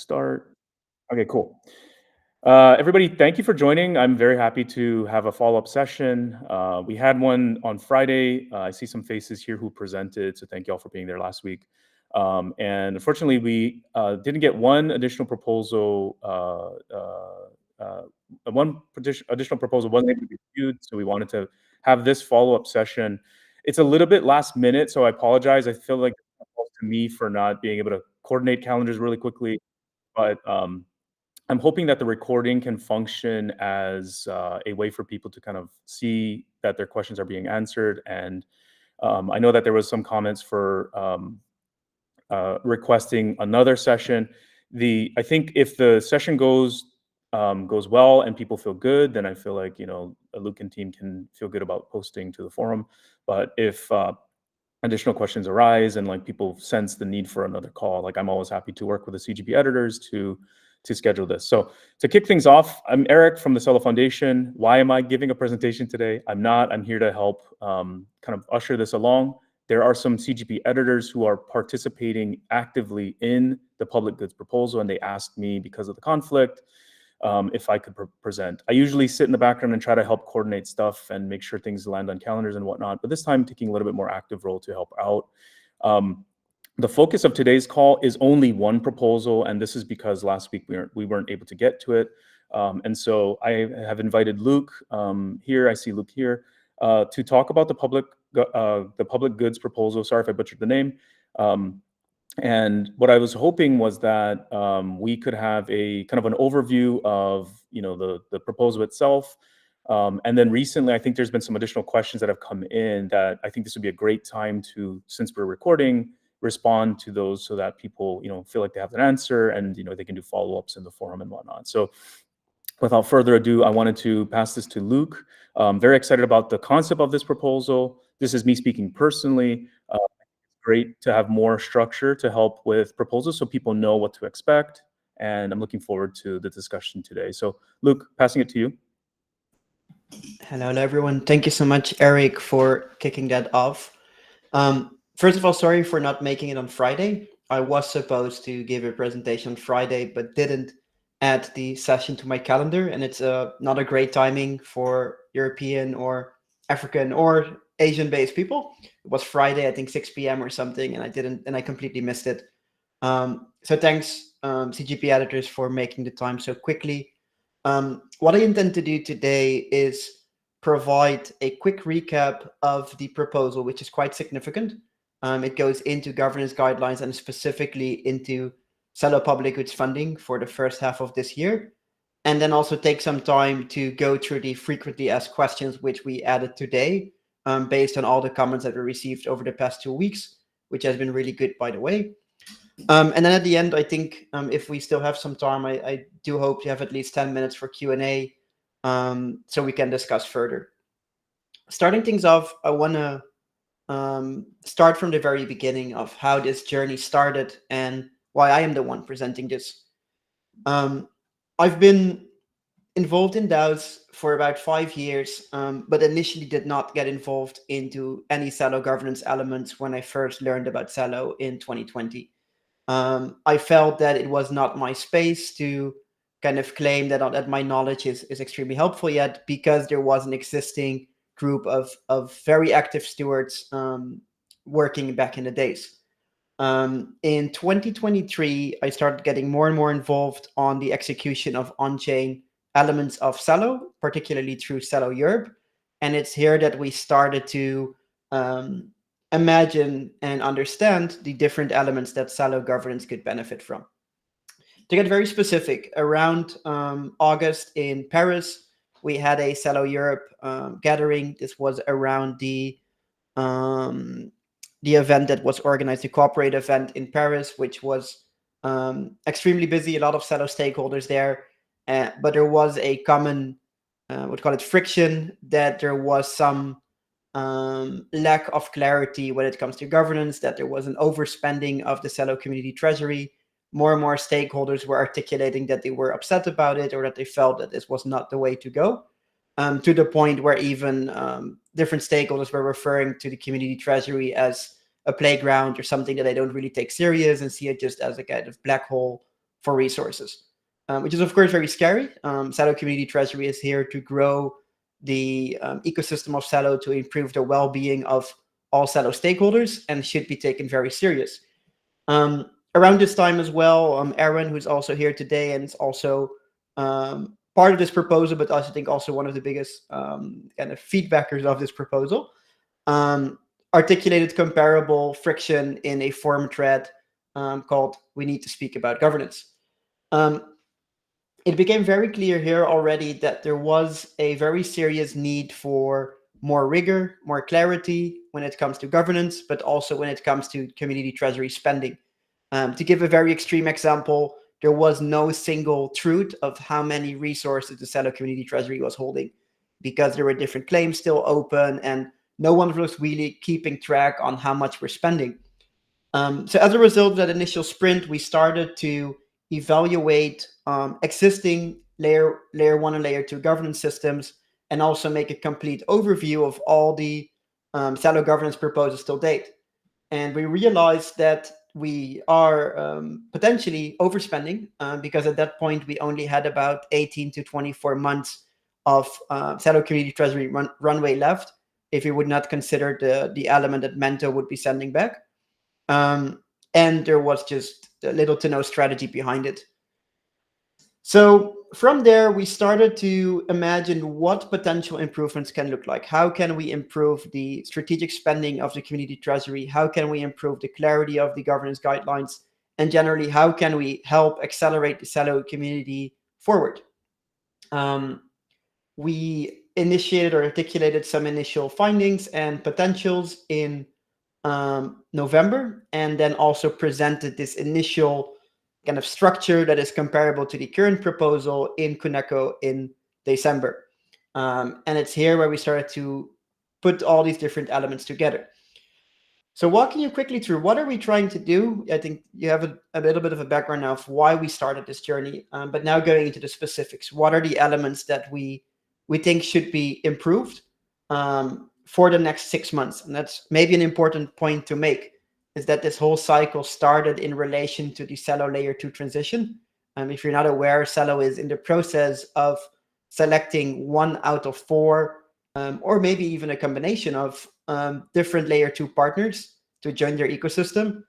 start. Okay, cool. Everybody, thank you for joining. I'm very happy to have a follow-up session. We had one on Friday. I see some faces here who presented, so thank you all for being there last week. And unfortunately, we didn't get one additional proposal. Additional proposal wasn't able to be reviewed, so we wanted to have this follow-up session. It's a little bit last minute, so I apologize. I feel like it's fault to me for not being able to coordinate calendars really quickly, but I'm hoping that the recording can function as a way for people to kind of see that their questions are being answered. And I know that there was some comments for requesting another session. I think if the session goes well and people feel good, then I feel like a Luuk and team can feel good about posting to the forum. But if additional questions arise and like people sense the need for another call, like I'm always happy to work with the CGP editors to schedule this. So to kick things off, I'm Eric from the Celo Foundation. Why am I giving a presentation today? I'm not. I'm here to help kind of usher this along. There are some CGP editors who are participating actively in the public goods proposal, and they asked me because of the conflict if I could present. I usually sit in the background and try to help coordinate stuff and make sure things land on calendars and whatnot, but this time taking a little bit more active role to help out. The focus of today's call is only one proposal, and this is because last week we weren't able to get to it. And so I have invited Luuk here, I see Luuk here, to talk about the public goods proposal. Sorry if I butchered the name. And what I was hoping was that we could have a kind of an overview of the proposal itself. And then recently, I think there's been some additional questions that have come in that I think this would be a great time to, since we're recording, respond to those so that people feel like they have an answer and they can do follow-ups in the forum and whatnot. So without further ado, I wanted to pass this to Luuk. I'm very excited about the concept of this proposal. This is me speaking personally. It's great to have more structure to help with proposals so people know what to expect. And I'm looking forward to the discussion today. So Luuk, passing it to you. Hello, everyone. Thank you so much, Eric, for kicking that off. First of all, sorry for not making it on Friday. I was supposed to give a presentation on Friday, but didn't add the session to my calendar. And it's not a great timing for European or African or Asian-based people. It was Friday, I think 6 p.m. or something, and I completely missed it. So thanks, CGP editors, for making the time so quickly. What I intend to do today is provide a quick recap of the proposal, which is quite significant. It goes into governance guidelines and specifically into Celo public goods funding for the first half of this year. And then also take some time to go through the frequently asked questions, which we added today, based on all the comments that we received over the past 2 weeks, which has been really good, by the way. And then at the end, I think if we still have some time, I do hope to have at least 10 minutes for Q&A so we can discuss further. Starting things off, I want to start from the very beginning of how this journey started and why I am the one presenting this. I've been involved in DAOs for about 5 years, but initially did not get involved into any Celo governance elements when I first learned about Celo in 2020. I felt that it was not my space to kind of claim that my knowledge is extremely helpful yet, because there was an existing group of very active stewards working back in the days. In 2023, I started getting more and more involved on the execution of on-chain elements of Celo, particularly through Celo Europe. And it's here that we started to imagine and understand the different elements that Celo governance could benefit from. To get very specific, around August in Paris, we had a Celo Europe gathering. This was around the event that was organized, the corporate event in Paris, which was extremely busy, a lot of Celo stakeholders there. But there was a common, we'd call it friction, that there was some lack of clarity when it comes to governance, that there was an overspending of the Celo community treasury. More and more stakeholders were articulating that they were upset about it, or that they felt that this was not the way to go, to the point where even different stakeholders were referring to the community treasury as a playground or something that they don't really take serious and see it just as a kind of black hole for resources, which is of course very scary. Celo Community Treasury is here to grow the ecosystem of Celo to improve the well-being of all Celo stakeholders and should be taken very serious. Around this time as well, Aaron, who's also here today and is also part of this proposal, but I think also one of the biggest kind of feedbackers of this proposal, articulated comparable friction in a forum thread called "We Need to Speak About Governance." It became very clear here already that there was a very serious need for more rigor, more clarity when it comes to governance, but also when it comes to community treasury spending. To give a very extreme example, there was no single truth of how many resources the Celo Community Treasury was holding, because there were different claims still open and no one was really keeping track on how much we're spending. So as a result of that initial sprint, we started to evaluate existing layer 1 and layer 2 governance systems, and also make a complete overview of all the Celo governance proposals till date. And we realized that we are potentially overspending because at that point we only had about 18 to 24 months of Celo Community Treasury runway left, if we would not consider the element that Mento would be sending back. And there was just little to no strategy behind it. So from there, we started to imagine what potential improvements can look like. How can we improve the strategic spending of the community treasury? How can we improve the clarity of the governance guidelines? And generally, how can we help accelerate the Celo community forward? We initiated or articulated some initial findings and potentials in November, and then also presented this initial kind of structure that is comparable to the current proposal in Kuneco in December. And it's here where we started to put all these different elements together. So walking you quickly through, what are we trying to do? I think you have a little bit of a background now of why we started this journey, but now going into the specifics. What are the elements that we think should be improved for the next 6 months? And that's maybe an important point to make, is that this whole cycle started in relation to the Celo layer 2 transition. If you're not aware, Celo is in the process of selecting 1 out of 4, or maybe even a combination of different layer 2 partners to join their ecosystem.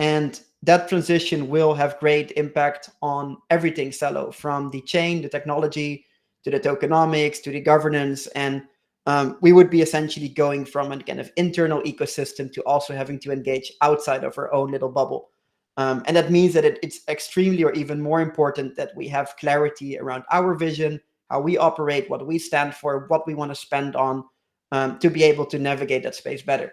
And that transition will have great impact on everything Celo, from the chain, the technology, to the tokenomics, to the governance. And we would be essentially going from a kind of internal ecosystem to also having to engage outside of our own little bubble. And that means that it's extremely, or even more important, that we have clarity around our vision, how we operate, what we stand for, what we want to spend on, to be able to navigate that space better.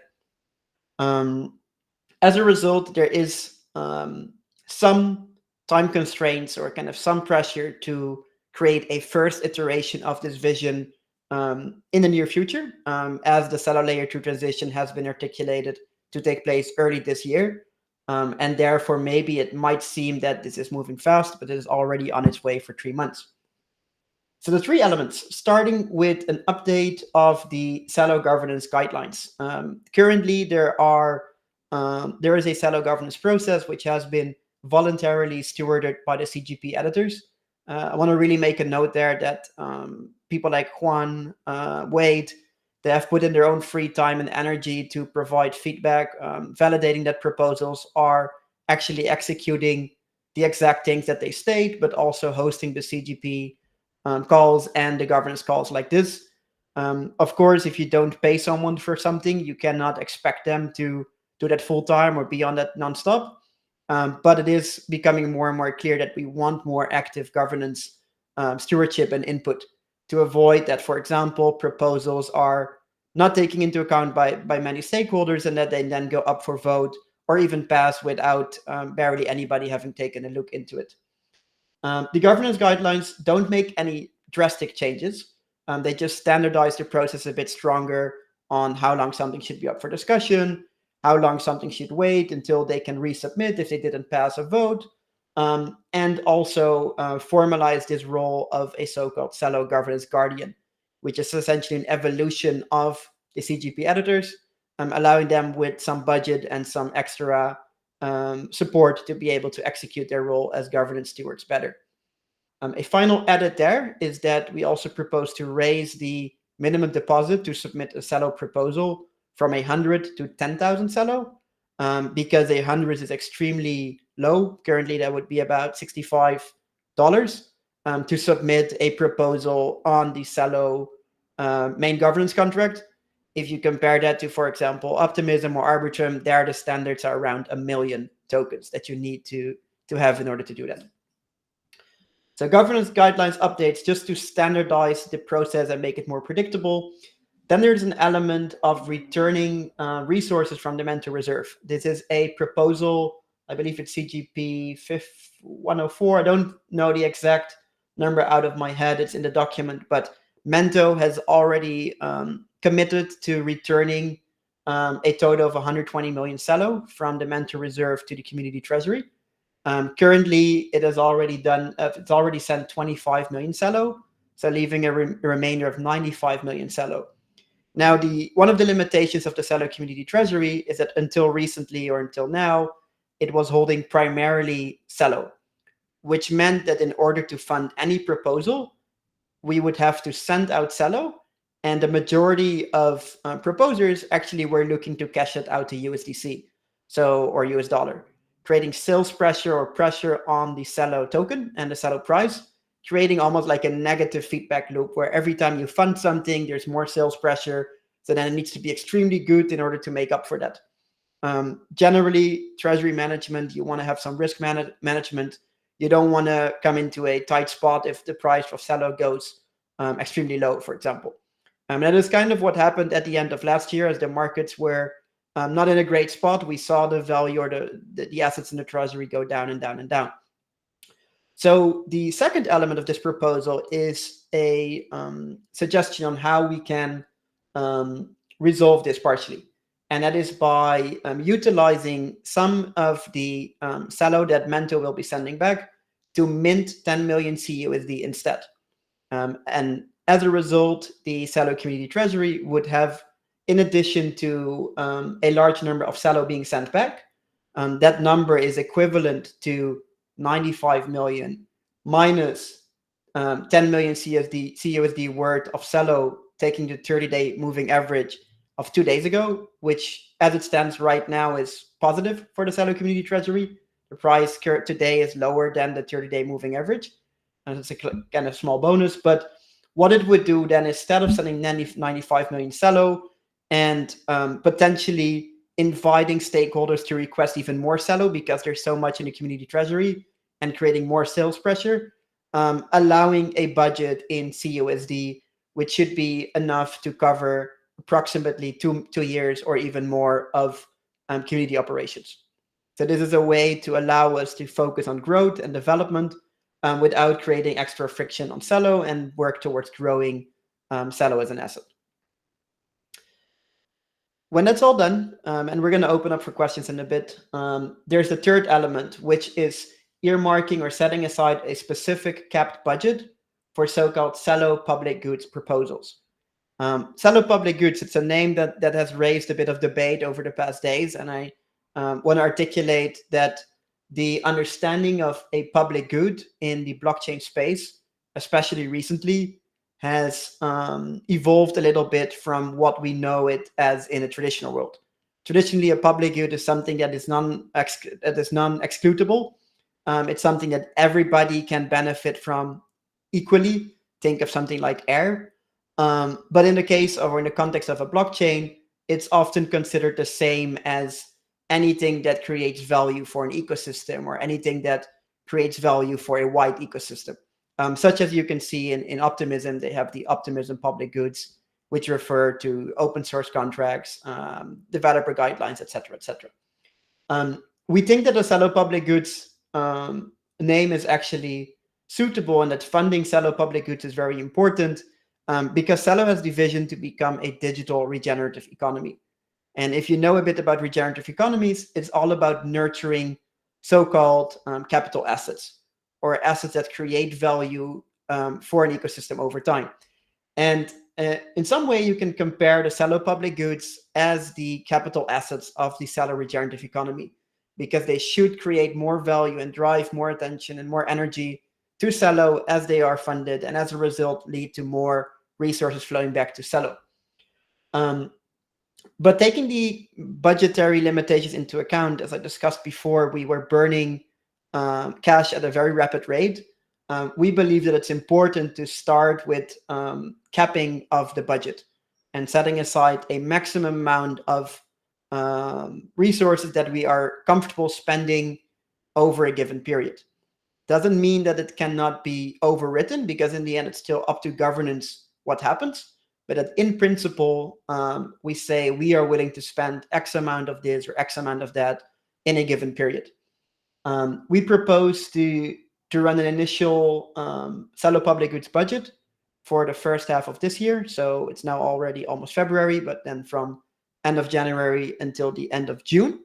As a result, there is some time constraints or kind of some pressure to create a first iteration of this vision in the near future, as the Celo layer 2 transition has been articulated to take place early this year. And therefore, maybe it might seem that this is moving fast, but it is already on its way for 3 months. So the 3 elements, starting with an update of the Celo governance guidelines. Currently, there is a Celo governance process which has been voluntarily stewarded by the CGP editors. I want to really make a note there that people like Juan, Wade, they have put in their own free time and energy to provide feedback, validating that proposals are actually executing the exact things that they state, but also hosting the CGP calls and the governance calls like this. Of course, if you don't pay someone for something, you cannot expect them to do that full time or be on that nonstop. But it is becoming more and more clear that we want more active governance, stewardship, and input to avoid that, for example, proposals are not taken into account by many stakeholders, and that they then go up for vote or even pass without barely anybody having taken a look into it. The governance guidelines don't make any drastic changes. They just standardize the process a bit stronger on how long something should be up for discussion, how long something should wait until they can resubmit if they didn't pass a vote, and also formalize this role of a so-called Celo governance guardian, which is essentially an evolution of the CGP editors, allowing them with some budget and some extra support to be able to execute their role as governance stewards better. A final edit there is that we also propose to raise the minimum deposit to submit a Celo proposal from 100 to 10,000 Celo, because 100 is extremely low. Currently, that would be about $65 to submit a proposal on the Celo main governance contract. If you compare that to, for example, Optimism or Arbitrum, there the standards are around 1 million tokens that you need to have in order to do that. So governance guidelines updates just to standardize the process and make it more predictable. Then there's an element of returning resources from the mentor reserve. This is a proposal, I believe it's CGP 104. I don't know the exact number out of my head. It's in the document, but Mento has already committed to returning a total of 120 million Celo from the mentor reserve to the community treasury. Currently, it has already done. It's already sent 25 million Celo, so leaving a remainder of 95 million Celo. Now, one of the limitations of the Celo community treasury is that until recently or until now, it was holding primarily Celo, which meant that in order to fund any proposal, we would have to send out Celo, and the majority of proposers actually were looking to cash it out to USDC, or US dollar, creating sales pressure or pressure on the Celo token and the Celo price, creating almost like a negative feedback loop where every time you fund something, there's more sales pressure. So then it needs to be extremely good in order to make up for that. Generally, treasury management, you want to have some risk management. You don't want to come into a tight spot if the price of Celo goes extremely low, for example. That is kind of what happened at the end of last year as the markets were not in a great spot. We saw the value or the assets in the treasury go down and down and down. So the second element of this proposal is a suggestion on how we can resolve this partially. And that is by utilizing some of the Celo that Mento will be sending back to mint 10 million CUSD instead. And as a result, the Celo community treasury would have, in addition to a large number of Celo being sent back, that number is equivalent to 95 million minus 10 million CUSD worth of Celo, taking the 30-day moving average of 2 days ago, which as it stands right now is positive for the Celo community treasury. The price today is lower than the 30-day moving average, and it's a kind of small bonus. But what it would do then, instead of sending 95 million Celo and potentially inviting stakeholders to request even more Celo because there's so much in the community treasury and creating more sales pressure, allowing a budget in CUSD, which should be enough to cover approximately two years or even more of community operations. So this is a way to allow us to focus on growth and development without creating extra friction on Celo and work towards growing Celo as an asset. When that's all done, and we're going to open up for questions in a bit, there's the third element, which is earmarking or setting aside a specific capped budget for so-called Celo public goods proposals. Celo public goods, it's a name that has raised a bit of debate over the past days, and I want to articulate that the understanding of a public good in the blockchain space, especially recently, has evolved a little bit from what we know it as in a traditional world. Traditionally, a public good is something that is non-excludable. It's something that everybody can benefit from equally. Think of something like air. But in the case or in the context of a blockchain, it's often considered the same as anything that creates value for an ecosystem or anything that creates value for a wide ecosystem. Such as you can see in Optimism, they have the Optimism public goods, which refer to open source contracts, developer guidelines, etc., etc. We think that the Celo public goods name is actually suitable and that funding Celo public goods is very important because Celo has the vision to become a digital regenerative economy. And if you know a bit about regenerative economies, it's all about nurturing so-called capital assets or assets that create value for an ecosystem over time. And in some way, you can compare the Celo public goods as the capital assets of the Celo regenerative economy, because they should create more value and drive more attention and more energy to Celo as they are funded, and as a result lead to more resources flowing back to Celo. But taking the budgetary limitations into account, as I discussed before, we were burning cash at a very rapid rate. We believe that it's important to start with capping of the budget and setting aside a maximum amount of resources that we are comfortable spending over a given period. Doesn't mean that it cannot be overwritten, because in the end, it's still up to governance what happens. But that in principle, we say we are willing to spend X amount of this or X amount of that in a given period. We propose to run an initial Celo public goods budget for the first half of this year. So it's now already almost February, but then from end of January until the end of June,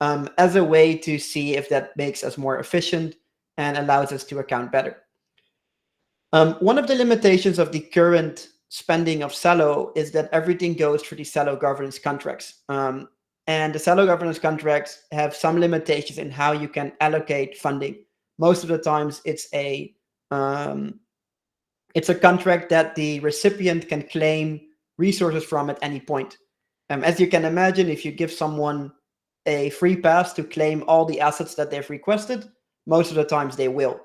as a way to see if that makes us more efficient and allows us to account better. One of the limitations of the current spending of Celo is that everything goes through the Celo governance contracts. And the Celo governance contracts have some limitations in how you can allocate funding. Most of the times it's a contract that the recipient can claim resources from at any point. As you can imagine, if you give someone a free pass to claim all the assets that they've requested, most of the times they will.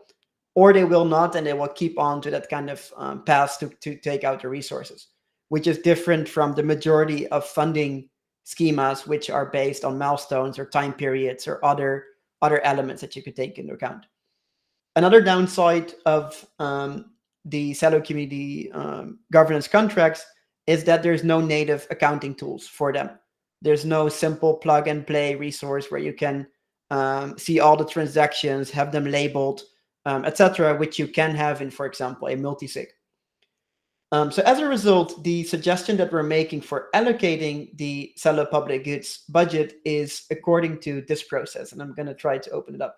Or they will not, and they will keep on to that kind of pass to take out the resources, which is different from the majority of funding schemas, which are based on milestones or time periods or other elements that you could take into account. Another downside of the Celo community governance contracts is that there's no native accounting tools for them. There's no simple plug and play resource where you can see all the transactions, have them labeled, etc., which you can have in, for example, a multisig. So as a result, the suggestion that we're making for allocating the Celo public goods budget is according to this process, and I'm going to try to open it up.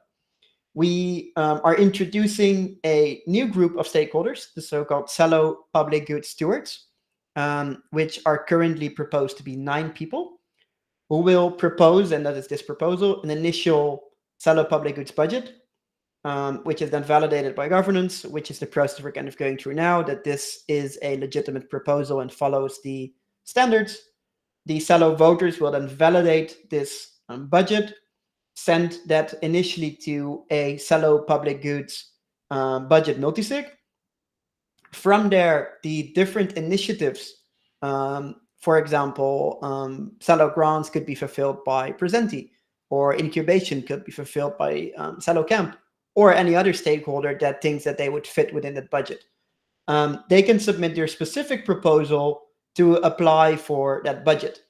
We are introducing a new group of stakeholders, the so-called Celo public goods stewards, which are currently proposed to be 9 people, who will propose, and that is this proposal, an initial Celo public goods budget, which is then validated by governance, which is the process we're kind of going through now, that this is a legitimate proposal and follows the standards. The Celo voters will then validate this budget, send that initially to a Celo public goods budget multisig. From there, the different initiatives, for example, Celo grants could be fulfilled by Presenti, or incubation could be fulfilled by Celo Camp, or any other stakeholder that thinks that they would fit within that budget. They can submit their specific proposal to apply for that budget.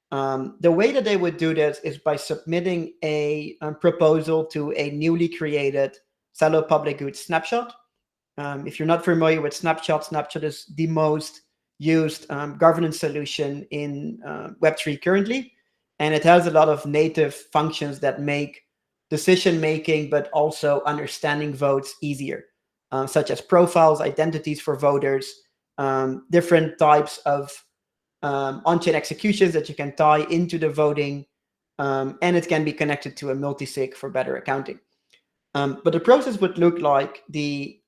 The way that they would do this is by submitting a proposal to a newly created Celo public goods snapshot. If you're not familiar with Snapshot is the most used governance solution in Web3 currently. And it has a lot of native functions that make decision-making, but also understanding votes easier, such as profiles, identities for voters, different types of on-chain executions that you can tie into the voting, and it can be connected to a multisig for better accounting. But the process would look like the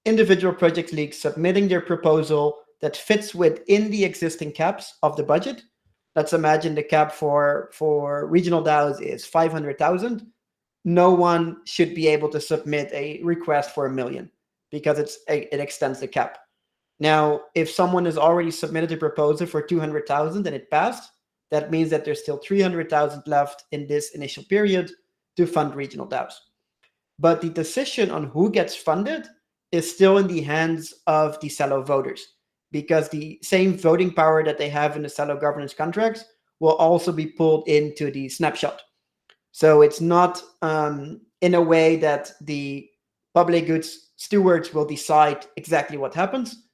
individual project leagues submitting their proposal that fits within the existing caps of the budget. Let's imagine the cap for regional DAOs is 500,000. No one should be able to submit a request for 1 million because it extends the cap. Now, if someone has already submitted a proposal for 200,000 and it passed, that means that there's still 300,000 left in this initial period to fund regional DAOs. But the decision on who gets funded is still in the hands of the Celo voters, because the same voting power that they have in the Celo governance contracts will also be pulled into the snapshot. So it's not in a way that the public goods stewards will decide exactly what happens.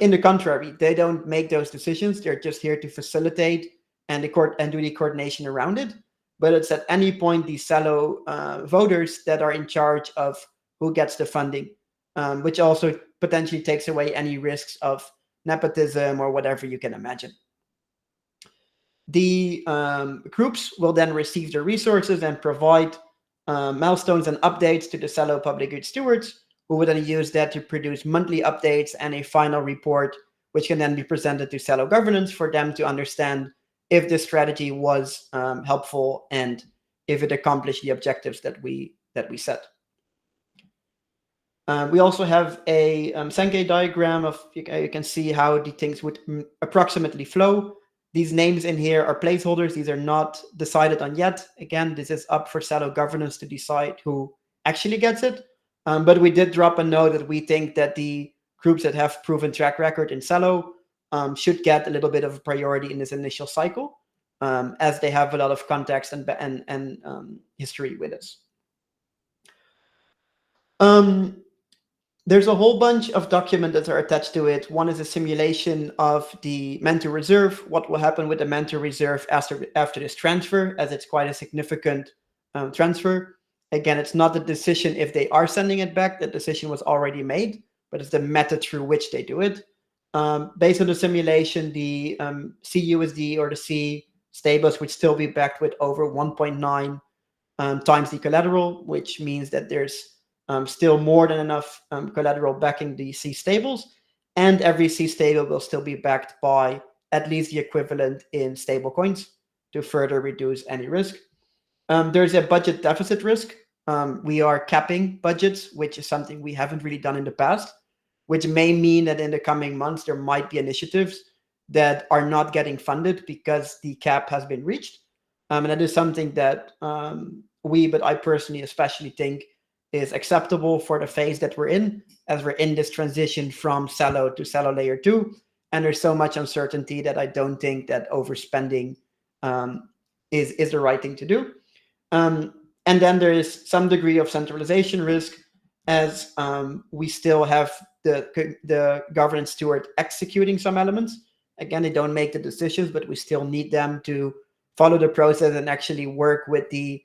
In the contrary, they don't make those decisions. They're just here to facilitate and do the coordination around it. But it's at any point the Celo voters that are in charge of who gets the funding, which also potentially takes away any risks of nepotism or whatever you can imagine. The groups will then receive the resources and provide milestones and updates to the Celo public good stewards, who will then use that to produce monthly updates and a final report, which can then be presented to Celo governance for them to understand if this strategy was helpful and if it accomplished the objectives that we set. We also have a Sankey diagram of, you can see how the things would approximately flow. These names in here are placeholders. These are not decided on yet. Again, this is up for Celo governance to decide who actually gets it. But we did drop a note that we think that the groups that have proven track record in Celo should get a little bit of a priority in this initial cycle, as they have a lot of context and history with us. There's a whole bunch of documents that are attached to it. One is a simulation of the mentor reserve, what will happen with the mentor reserve after this transfer, as it's quite a significant transfer. Again, it's not the decision if they are sending it back. The decision was already made, but it's the method through which they do it. Based on the simulation, the CUSD or the C stables would still be backed with over 1.9 times the collateral, which means that there's still more than enough collateral backing the C stables, and every C stable will still be backed by at least the equivalent in stable coins to further reduce any risk. There's a budget deficit risk. We are capping budgets, which is something we haven't really done in the past, which may mean that in the coming months there might be initiatives that are not getting funded because the cap has been reached. And that is something that but I personally especially think is acceptable for the phase that we're in, as we're in this transition from Celo to Celo layer 2. And there's so much uncertainty that I don't think that overspending is the right thing to do. And then there is some degree of centralization risk, as we still have the governance steward executing some elements. Again, they don't make the decisions, but we still need them to follow the process and actually work with the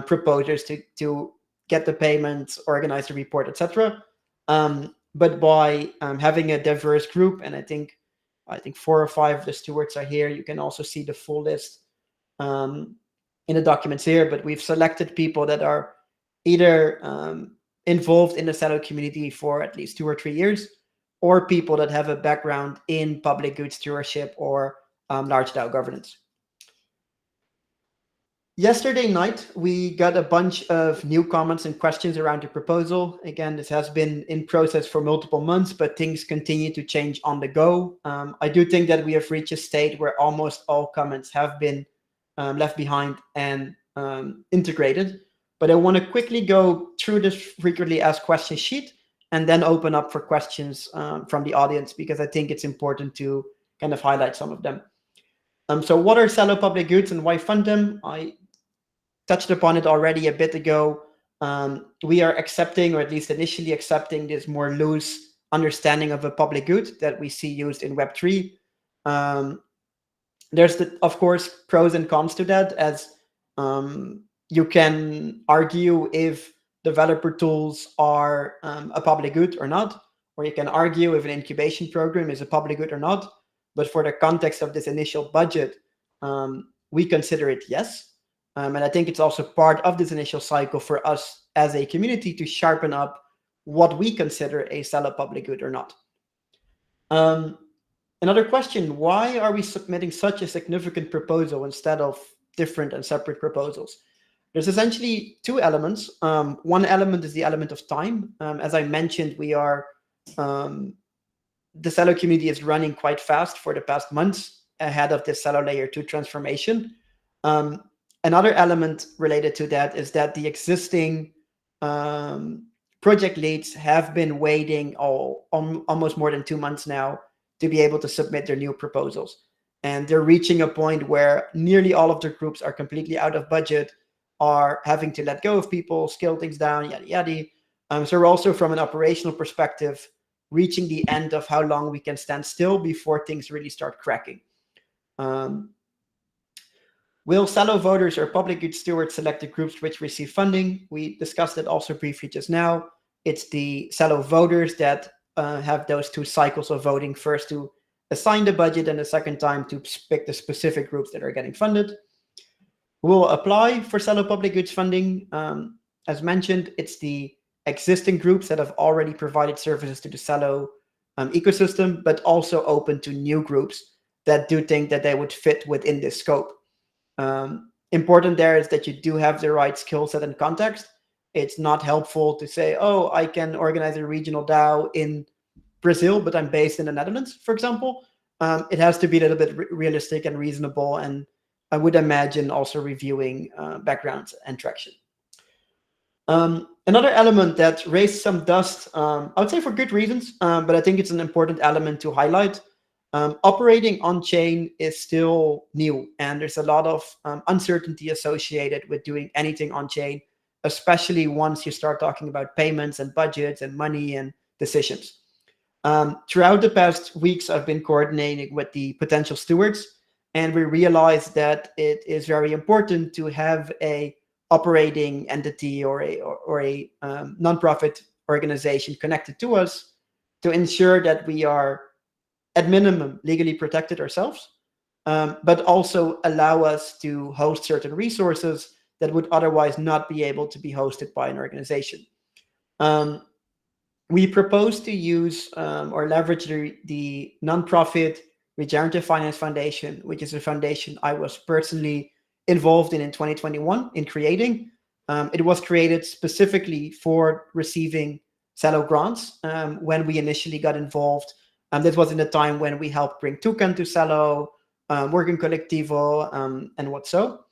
proposers to get the payments, organize the report, etc. But by having a diverse group, and I think 4 or 5 of the stewards are here. You can also see the full list in the documents here. But we've selected people that are either involved in the Celo community for at least 2 or 3 years, or people that have a background in public good stewardship or large DAO governance. Yesterday night, we got a bunch of new comments and questions around the proposal. Again, this has been in process for multiple months, but things continue to change on the go. I do think that we have reached a state where almost all comments have been left behind and integrated. But I want to quickly go through this frequently asked questions sheet and then open up for questions from the audience, because I think it's important to kind of highlight some of them. So what are Celo public goods and why fund them? I touched upon it already a bit ago. We are accepting, or at least initially accepting, this more loose understanding of a public good that we see used in Web3. There's, of course, pros and cons to that, as you can argue if developer tools are a public good or not, or you can argue if an incubation program is a public good or not. But for the context of this initial budget, we consider it yes. And I think it's also part of this initial cycle for us as a community to sharpen up what we consider a Celo public good or not. Another question, why are we submitting such a significant proposal instead of different and separate proposals? There's essentially 2 elements. One element is the element of time. As I mentioned, we are the Celo community is running quite fast for the past months ahead of this Celo layer 2 transformation. Another element related to that is that the existing project leads have been waiting almost more than 2 months now to be able to submit their new proposals. And they're reaching a point where nearly all of their groups are completely out of budget, are having to let go of people, scale things down, yada, yada. So we're also, from an operational perspective, reaching the end of how long we can stand still before things really start cracking. Will Celo voters or public good stewards select the groups which receive funding? We discussed it also briefly just now. It's the Celo voters that have those 2 cycles of voting, first to assign the budget, and the second time to pick the specific groups that are getting funded. We'll apply for Celo public goods funding. As mentioned, it's the existing groups that have already provided services to the Celo ecosystem, but also open to new groups that do think that they would fit within this scope. Important there is that you do have the right skill set and context. It's not helpful to say, oh, I can organize a regional DAO in Brazil, but I'm based in the Netherlands, for example. It has to be a little bit realistic and reasonable, and I would imagine also reviewing backgrounds and traction. Another element that raised some dust, I would say for good reasons, but I think it's an important element to highlight. Operating on-chain is still new, and there's a lot of uncertainty associated with doing anything on-chain, especially once you start talking about payments and budgets and money and decisions. Throughout the past weeks, I've been coordinating with the potential stewards, and we realized that it is very important to have a operating entity or a nonprofit organization connected to us to ensure that we are at minimum legally protected ourselves, but also allow us to host certain resources that would otherwise not be able to be hosted by an organization. We propose to use or leverage the nonprofit Regenerative Finance Foundation, which is a foundation I was personally involved in 2021 in creating. It was created specifically for receiving Celo grants when we initially got involved. This was in the time when we helped bring Toucan to Celo, Working Collectivo, and what so.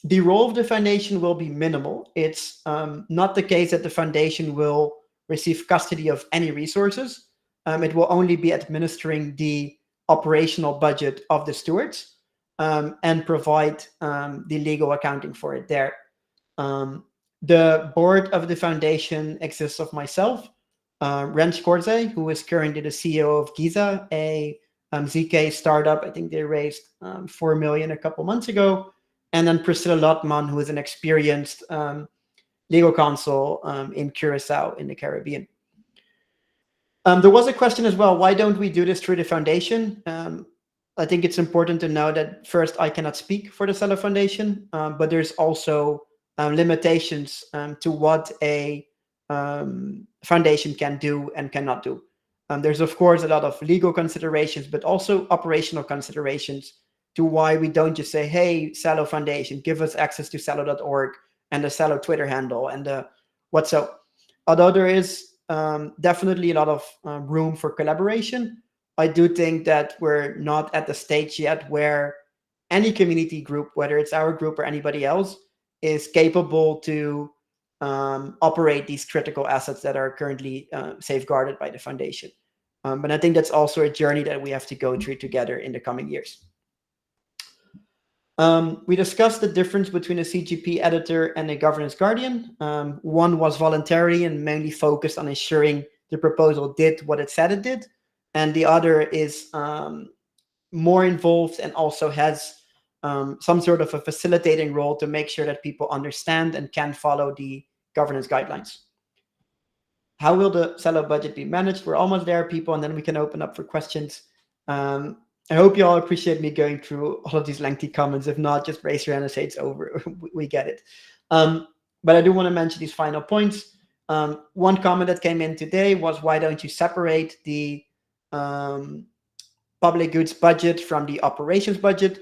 The role of the foundation will be minimal. It's not the case that the foundation will receive custody of any resources. It will only be administering the operational budget of the stewards and provide the legal accounting for it there. The board of the foundation consists of myself, Rensch Korze, who is currently the CEO of Giza, a ZK startup. I think they raised 4 million a couple months ago. And then Priscilla Lotman, who is an experienced legal counsel in Curacao in the Caribbean. There was a question as well, why don't we do this through the foundation? I think it's important to know that first, I cannot speak for the Celo Foundation, but there's also limitations to what a foundation can do and cannot do. There's, of course, a lot of legal considerations, but also operational considerations to why we don't just say, hey, Celo Foundation, give us access to celo.org and the Celo Twitter handle and the what's up. Although there is definitely a lot of room for collaboration, I do think that we're not at the stage yet where any community group, whether it's our group or anybody else, is capable to operate these critical assets that are currently safeguarded by the foundation. But I think that's also a journey that we have to go through together in the coming years. We discussed the difference between a CGP editor and a governance guardian. One was voluntary and mainly focused on ensuring the proposal did what it said it did. And the other is more involved and also has some sort of a facilitating role to make sure that people understand and can follow the governance guidelines. How will the Celo budget be managed? We're almost there, people, and then we can open up for questions. I hope you all appreciate me going through all of these lengthy comments. If not, just raise your hand and say it's over. We get it. But I do want to mention these final points. One comment that came in today was, why don't you separate the public goods budget from the operations budget?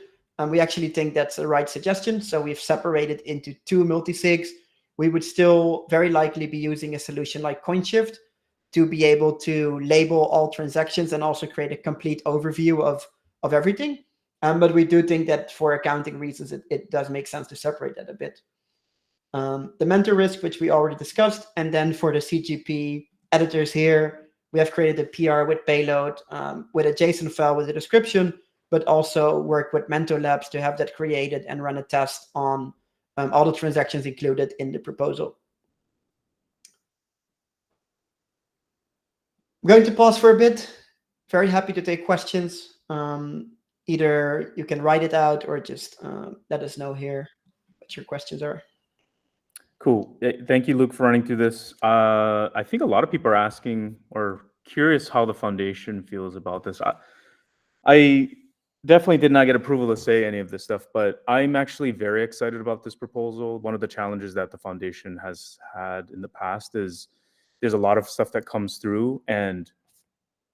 We actually think that's the right suggestion. So we've separated into two multi-sigs. We would still very likely be using a solution like CoinShift to be able to label all transactions and also create a complete overview of everything. But we do think that for accounting reasons, it does make sense to separate that a bit. The mentor risk, which we already discussed. And then for the CGP editors here, we have created a PR with payload with a JSON file with a description, but also work with Mentor Labs to have that created and run a test on all the transactions included in the proposal. I'm going to pause for a bit. Very happy to take questions. Either you can write it out or just let us know here what your questions are. Cool. Thank you, Luke, for running through this. I think a lot of people are asking or curious how the foundation feels about this. I definitely did not get approval to say any of this stuff, but I'm actually very excited about this proposal. One of the challenges that the foundation has had in the past is there's a lot of stuff that comes through, and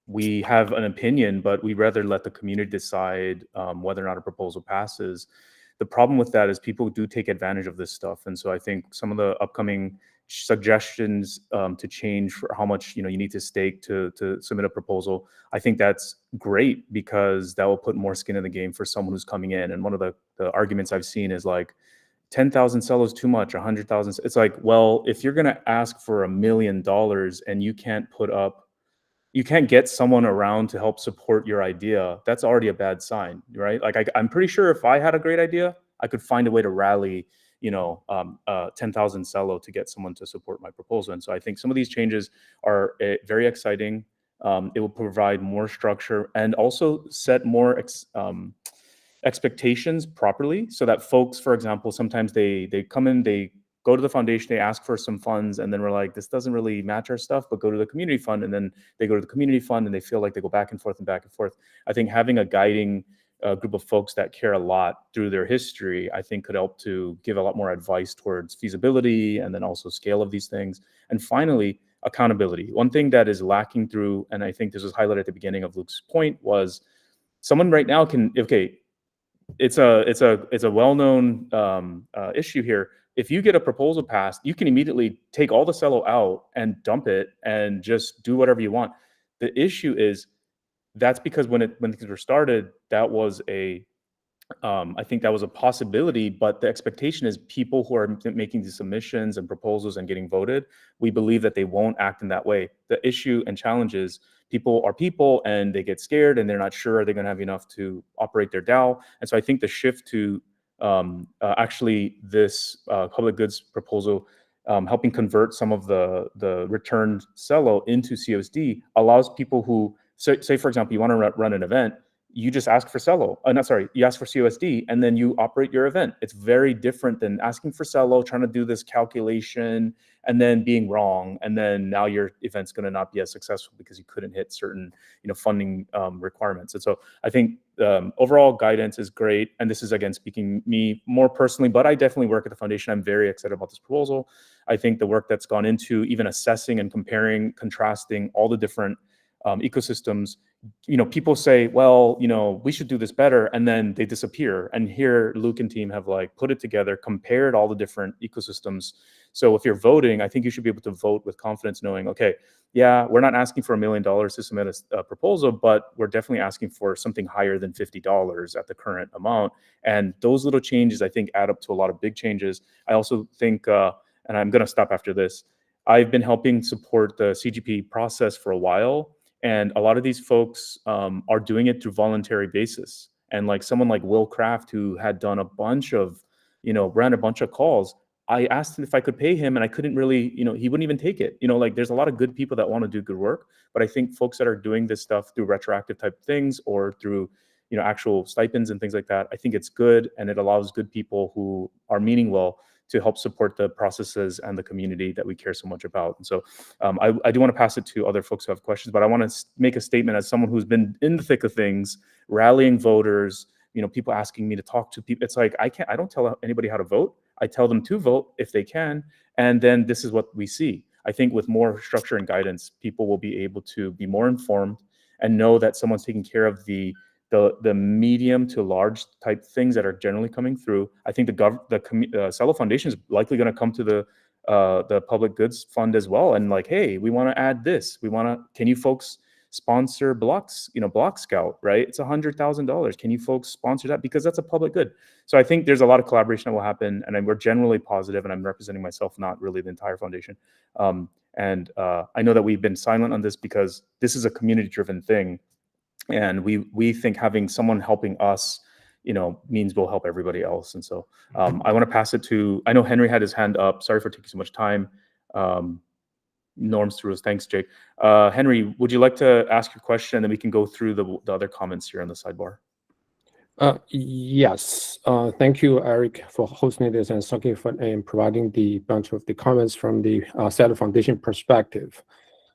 we have an opinion, but we rather let the community decide whether or not a proposal passes. The problem with that is people do take advantage of this stuff, and so I think some of the upcoming suggestions to change for how much you need to stake to submit a proposal, I think that's great because that will put more skin in the game for someone who's coming in. And one of the arguments I've seen is like 10,000 Celo is too much, 100,000. It's like, well, if you're going to ask for $1 million and you can't get someone around to help support your idea, that's already a bad sign, right? Like I'm pretty sure if I had a great idea, I could find a way to rally, 10,000 Celo to get someone to support my proposal. And so I think some of these changes are very exciting. It will provide more structure and also set more expectations properly, so that folks, for example, sometimes they come in, they go to the foundation, they ask for some funds, and then we're like, this doesn't really match our stuff, but go to the community fund. And then they go to the community fund and they feel like they go back and forth and back and forth. I think having a guiding group of folks that care a lot through their history, I think could help to give a lot more advice towards feasibility and then also scale of these things. And finally, accountability. One thing that is lacking through, and I think this was highlighted at the beginning of Luke's point, was someone right now can, okay, it's a well-known issue here. If you get a proposal passed, you can immediately take all the Celo out and dump it and just do whatever you want. The issue is that's because when things were started, that was I think that was a possibility, but the expectation is people who are making these submissions and proposals and getting voted, we believe that they won't act in that way. The issue and challenge is people are people and they get scared and they're not sure are they going to have enough to operate their DAO. And so I think the shift to actually this public goods proposal helping convert some of the returned Celo into CUSD allows people who, say for example, you want to run an event, you just ask for Celo. You ask for CUSD and then you operate your event. It's very different than asking for Celo, trying to do this calculation and then being wrong. And then now your event's going to not be as successful because you couldn't hit certain, funding requirements. And so I think overall guidance is great. And this is, again, speaking me more personally, but I definitely work at the foundation. I'm very excited about this proposal. I think the work that's gone into even assessing and comparing, contrasting all the different ecosystems, people say, well, we should do this better, and then they disappear. And here Luuk and team have put it together, compared all the different ecosystems. So if you're voting, I think you should be able to vote with confidence, knowing, okay, yeah, we're not asking for $1 million to submit a proposal, but we're definitely asking for something higher than $50 at the current amount. And those little changes, I think, add up to a lot of big changes. I also think, and I'm going to stop after this, I've been helping support the CGP process for a while. And a lot of these folks are doing it through voluntary basis. And someone like Will Kraft, who had done a bunch of, ran a bunch of calls, I asked him if I could pay him, and I couldn't really, he wouldn't even take it. There's a lot of good people that want to do good work, but I think folks that are doing this stuff through retroactive type things or through, actual stipends and things like that, I think it's good, and it allows good people who are meaning well to help support the processes and the community that we care so much about. And so I do want to pass it to other folks who have questions, but I want to make a statement as someone who's been in the thick of things, rallying voters, people asking me to talk to people. It's like, I don't tell anybody how to vote. I tell them to vote if they can. And then this is what we see. I think with more structure and guidance, people will be able to be more informed and know that someone's taking care of the medium to large type things that are generally coming through. I think the Celo Foundation is likely going to come to the public goods fund as well, and hey, we want to add this. Can you folks sponsor blocks? Block Scout, right? It's $100,000. Can you folks sponsor that, because that's a public good? So I think there's a lot of collaboration that will happen, and we're generally positive. And I'm representing myself, not really the entire foundation. And I know that we've been silent on this because this is a community-driven thing. And we think having someone helping us, means we'll help everybody else. And so I want to pass it to, I know Henry had his hand up. Sorry for taking so much time. Norms through us. Thanks, Jake. Henry, would you like to ask your question, and then we can go through the other comments here on the sidebar? Yes. Thank you, Eric, for hosting this, and Saki for providing the bunch of the comments from the Celo Foundation perspective.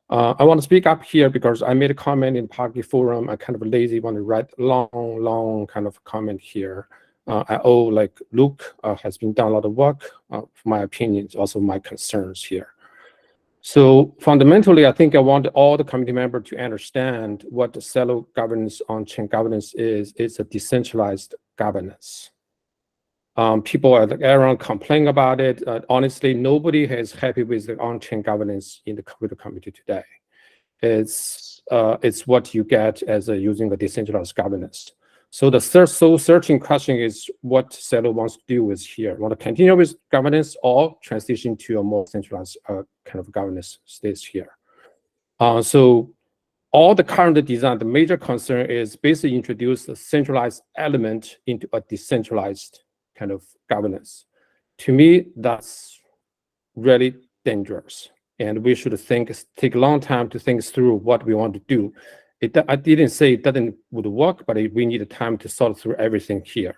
I want to speak up here because I made a comment in Parky Forum. I'm kind of lazy, want to write long kind of comment here. I owe like Luuk has been done a lot of work. For my opinions, also my concerns here. So fundamentally, I think I want all the community members to understand what the Celo governance on-chain governance is. It's a decentralized governance. People are around complaining about it. Honestly, nobody is happy with the on-chain governance in the crypto community today. It's what you get as using a decentralized governance. So the searching question is what Celo wants to do with here. Want to continue with governance or transition to a more centralized kind of governance stays here. So all the current design, the major concern is basically introduce the centralized element into a decentralized kind of governance. To me, that's really dangerous. And we should take a long time to think through what we want to do. I didn't say it would work, but we need time to sort through everything here.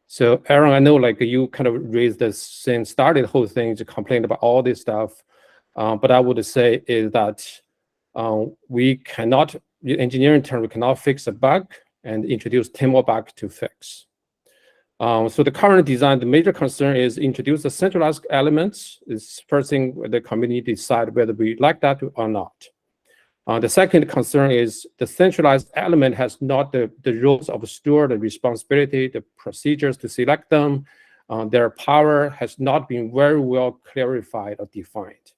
So Aaron, I know like you kind of raised this and started the whole thing to complain about all this stuff. But I would say is that we cannot, in engineering terms, we cannot fix a bug and introduce 10 more bugs to fix. So the current design, the major concern is introduce the centralized elements. Is first thing the community decide whether we like that or not. The second concern is the centralized element has not the rules of steward, the responsibility, the procedures to select them. Their power has not been very well clarified or defined.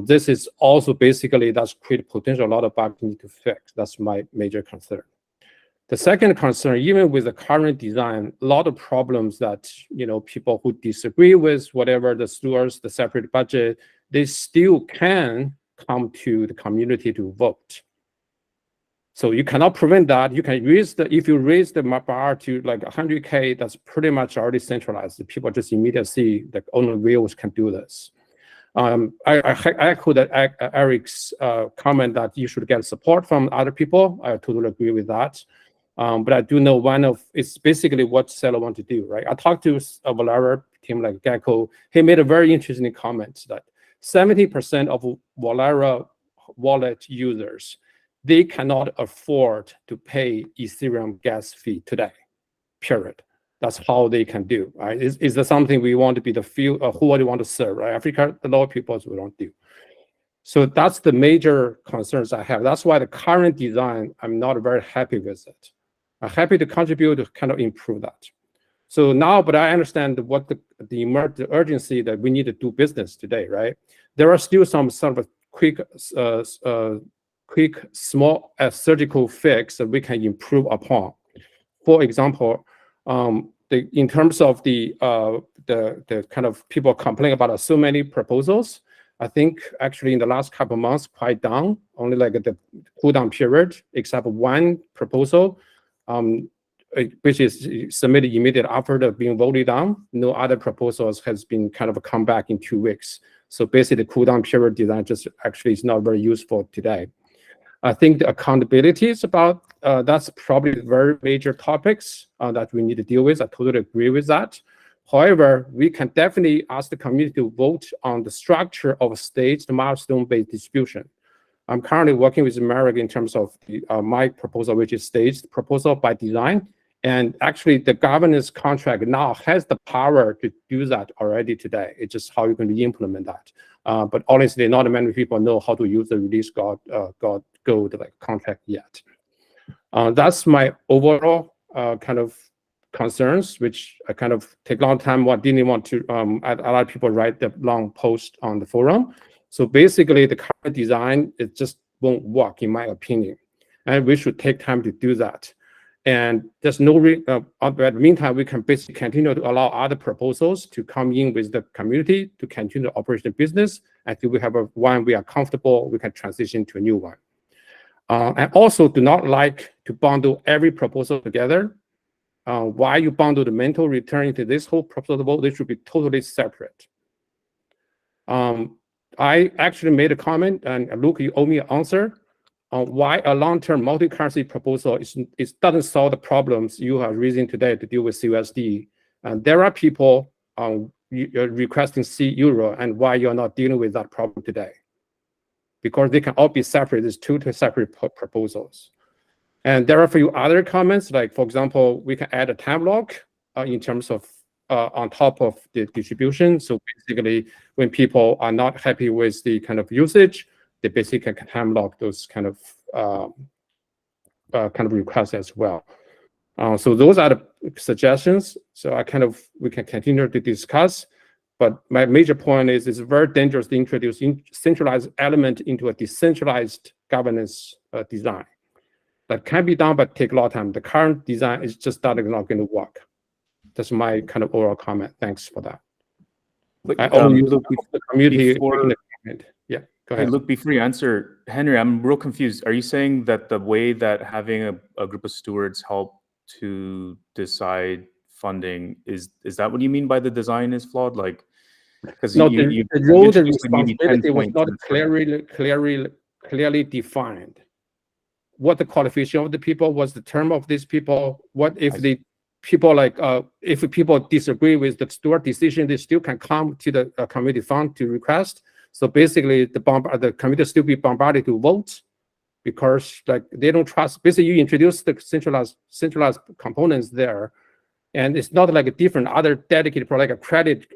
This is also basically that's create potential a lot of bugs need to fix. That's my major concern. The second concern, even with the current design, a lot of problems that people who disagree with whatever the stewards, the separate budget, they still can come to the community to vote. So you cannot prevent that. You can raise if you raise the bar to like 100K, that's pretty much already centralized. People just immediately see that only wheels can do this. I echo that Eric's comment that you should get support from other people. I totally agree with that. But I do know it's basically what Celo want to do, right? I talked to a Volera team like Gecko. He made a very interesting comment that 70% of Volera wallet users, they cannot afford to pay Ethereum gas fee today, period. That's how they can do, right? Is that something we want to be the few, who we want to serve, right? Africa, a lot of people we don't do. So that's the major concerns I have. That's why the current design, I'm not very happy with it. I'm happy to contribute to kind of improve that. So now, but I understand what the urgency that we need to do business today, right? There are still some sort of quick, small surgical fix that we can improve upon. For example, in terms of the kind of people complaining about so many proposals, I think actually in the last couple of months quite down, only like the cooldown period, except one proposal, which is submitted immediately after the being voted down. No other proposals has been kind of come back in 2 weeks. So basically the cooldown period design just actually is not very useful today. I think the accountability is about, that's probably very major topics that we need to deal with. I totally agree with that. However, we can definitely ask the community to vote on the structure of a staged milestone-based distribution. I'm currently working with America in terms of my proposal, which is staged proposal by design. And actually the governance contract now has the power to do that already today. It's just how you're going to implement that. But honestly, not many people know how to use the release gold like contract yet. That's my overall kind of concerns, which I kind of take a long time. What didn't want to, a lot of people write the long post on the forum. So basically the current design, it just won't work in my opinion. And we should take time to do that. And there's no, at the meantime, we can basically continue to allow other proposals to come in with the community to continue the operation business until we have one we are comfortable, we can transition to a new one. And also do not like to bundle every proposal together. Why you bundle the mental return into this whole proposal, they should be totally separate. I actually made a comment, and Luuk, you owe me an answer on why a long-term multi-currency proposal doesn't solve the problems you are raising today to deal with CUSD. And there are people requesting C euro, and why you're not dealing with that problem today. because they can all be separate. There's two separate proposals. And there are a few other comments, like, for example, we can add a time lock in terms of on top of the distribution. So basically, when people are not happy with the kind of usage, they basically can time lock those kind of requests as well. So those are the suggestions. So we can continue to discuss. But my major point is it's very dangerous to introduce centralized element into a decentralized governance design. That can be done, but take a lot of time. The current design is just not going to work. That's my kind of overall comment. Thanks for that. I only use the community. Yeah, go ahead. Hey, Luke, before you answer, Henry, I'm real confused. Are you saying that the way that having a group of stewards help to decide funding is that what you mean by the design is flawed? Like, because no, the role, the responsibility was not clearly defined. What the qualification of the people was, the term of these people. What if the people if people disagree with the steward decision, they still can come to the committee fund to request. So basically, the committee still be bombarded to vote because they don't trust. Basically, you introduce the centralized components there, and it's not like a different other dedicated product, like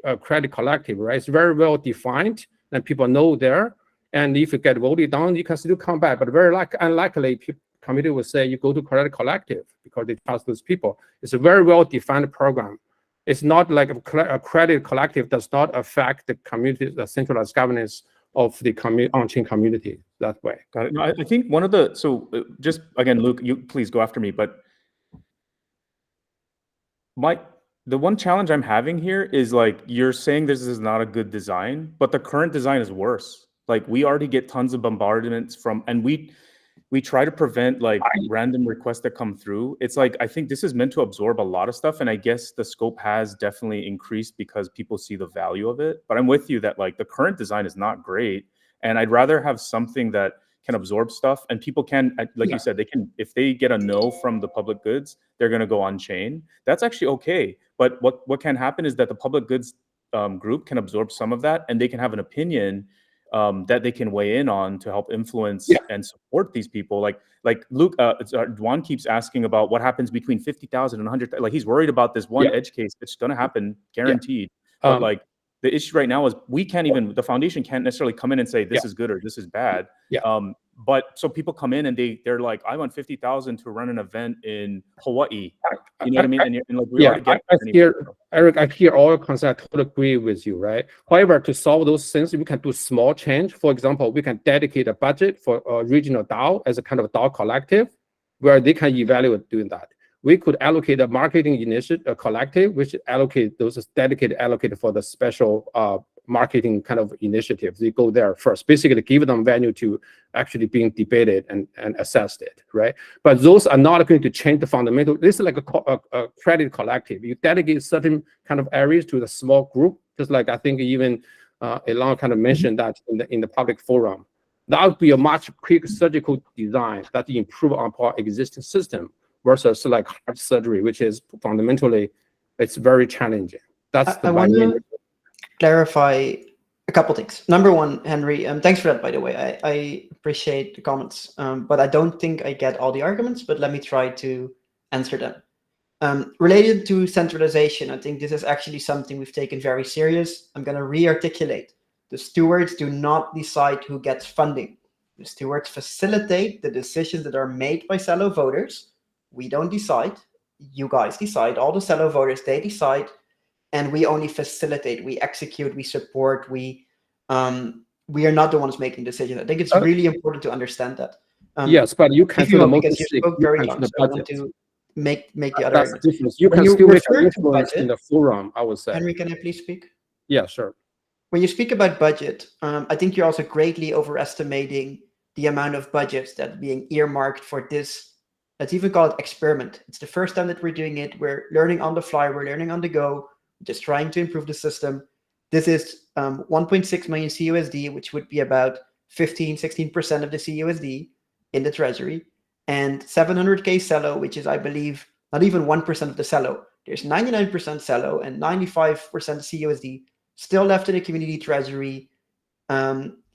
a credit collective, right? It's very well defined, and people know there. And if you get voted down, you can still come back. But very unlikely, committee will say you go to credit collective because they trust those people. It's a very well-defined program. It's not like a credit collective does not affect the community, the centralized governance of the on-chain community that way. Got it. No, I think one of just again, Luke, you please go after me. But the one challenge I'm having here is you're saying this is not a good design, but the current design is worse. We already get tons of bombardments from, and we try to prevent random requests that come through. It's I think this is meant to absorb a lot of stuff, and I guess the scope has definitely increased because people see the value of it. But I'm with you that the current design is not great, and I'd rather have something that can absorb stuff, and people can, you said, they can, if they get a no from the public goods, they're going to go on chain. That's actually okay. But what can happen is that the public goods group can absorb some of that, and they can have an opinion that they can weigh in on to help influence and support these people. Like Luke, Juan keeps asking about what happens between 50,000 and 100,000. He's worried about this one edge case. It's going to happen, guaranteed. But the issue right now is we can't even, the foundation can't necessarily come in and say this is good or this is bad. But so people come in and they're like, I want 50,000 to run an event in Hawaii. You know what I mean? And we already get Eric, I hear all your concepts. I totally agree with you, right? However, to solve those things, we can do small change. For example, we can dedicate a budget for a regional DAO as a kind of DAO collective where they can evaluate doing that. We could allocate a marketing initiative, collective, which allocate those allocated for the special marketing kind of initiatives. They go there first, basically give them value to actually being debated and assessed it, right? But those are not going to change the fundamental. This is like a credit collective. You delegate certain kind of areas to the small group, just like I think even Elon kind of mentioned that in the public forum. That would be a much quick surgical design that improve on our existing system versus like heart surgery, which is fundamentally, it's very challenging. That's I want to clarify a couple things. Number one, Henry, thanks for that, by the way. I appreciate the comments, but I don't think I get all the arguments, but let me try to answer them. Related to centralization, I think this is actually something we've taken very serious. I'm going to re-articulate. The stewards do not decide who gets funding. The stewards facilitate the decisions that are made by Celo voters. We don't decide. You guys decide. All the Celo voters, they decide. And we only facilitate, we execute, we support, we are not the ones making decisions. I think it's really important to understand that. Yes, but you can feel because you spoke very long, so I want to make the other argument. Difference. You can still make an influence in the forum, I would say. Henry, can I please speak? Yeah, sure. When you speak about budget, I think you're also greatly overestimating the amount of budgets that are being earmarked for this. Let's even call it experiment. It's the first time that we're doing it. We're learning on the fly. We're learning on the go. Just trying to improve the system. This is 1.6 million CUSD, which would be about 16% of the CUSD in the treasury, and 700K Celo, which is, I believe, not even 1% of the Celo. There's 99% Celo and 95% CUSD still left in the community treasury.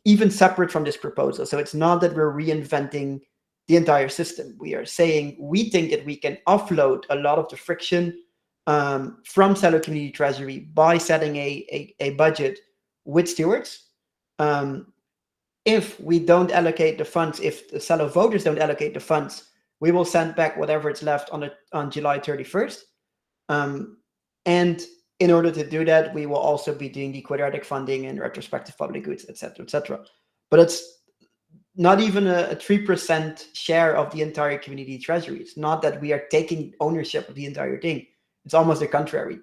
even separate from this proposal. So it's not that we're reinventing the entire system. We are saying we think that we can offload a lot of the friction from Celo Community Treasury by setting a budget with stewards. If we don't allocate the funds, if the Celo voters don't allocate the funds, we will send back whatever is left on July 31st. And in order to do that, we will also be doing the quadratic funding and retrospective public goods, et cetera, et cetera. But it's not even a 3% share of the entire community treasury. It's not that we are taking ownership of the entire thing. It's almost the contrary.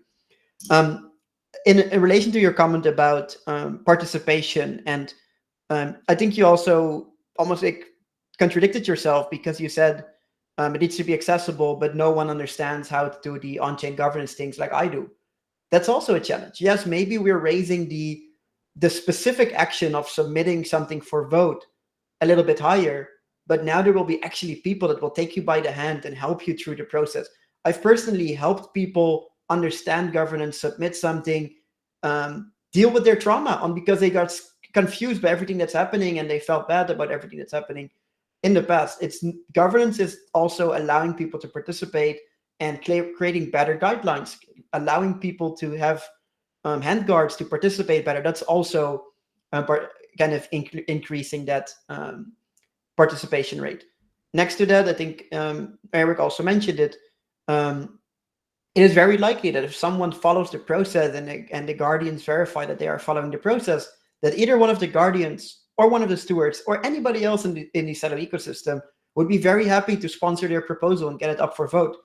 In relation to your comment about participation, and I think you also almost like contradicted yourself, because you said it needs to be accessible, but no one understands how to do the on-chain governance things like I do. That's also a challenge. Yes, maybe we're raising the specific action of submitting something for vote a little bit higher, but now there will be actually people that will take you by the hand and help you through the process. I've personally helped people understand governance, submit something, deal with their trauma because they got confused by everything that's happening and they felt bad about everything that's happening in the past. Governance is also allowing people to participate and creating better guidelines, allowing people to have handguards to participate better. That's also kind of increasing that participation rate. Next to that, I think Eric also mentioned it. It is very likely that if someone follows the process and the guardians verify that they are following the process, that either one of the guardians or one of the stewards or anybody else in the Celo ecosystem would be very happy to sponsor their proposal and get it up for vote.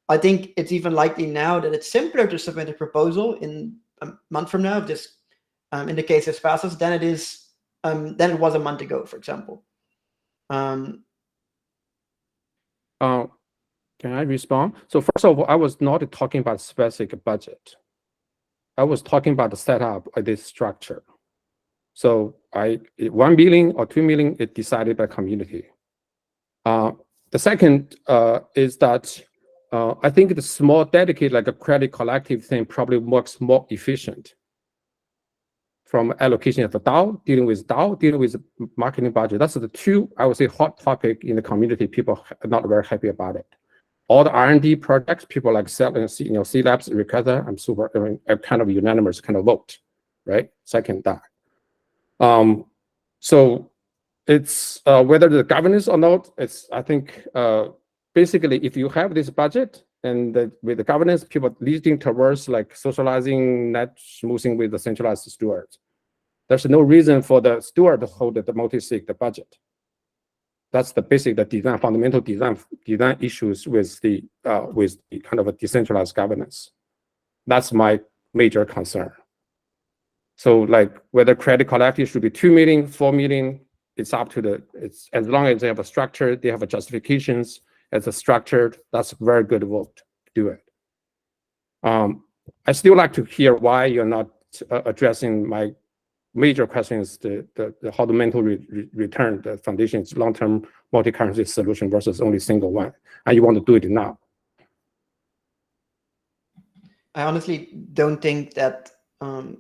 I think it's even likely now that it's simpler to submit a proposal in a month from now, if this, in the case this passes, than it was a month ago, for example. Can I respond? So first of all, I was not talking about specific budget. I was talking about the setup of this structure. So 1 million or 2 million is decided by community. The second is that I think the small dedicated, like a credit collective thing, probably works more efficient from allocation of the DAO, dealing with marketing budget. That's the two, I would say, hot topic in the community. People are not very happy about it. All the R&D projects, people like Celo, C Labs, Requester, I'm kind of unanimous kind of vote, right? Second that. So it's whether the governance or not, I think basically if you have this budget and with the governance, people leading towards like socializing, net smoothing with the centralized stewards. There's no reason for the steward to hold the multi-sig the budget. That's the basic, the design, fundamental design issues with the kind of a decentralized governance. That's my major concern. So like whether credit collective should be 2 million, 4 million, it's up to it's as long as they have a structure, they have a justifications as a structured, that's a very good vote to do it. I still like to hear why you're not addressing my major questions, the how the mental return, the foundation's long-term multi-currency solution versus only single one, and you want to do it now. I honestly don't think that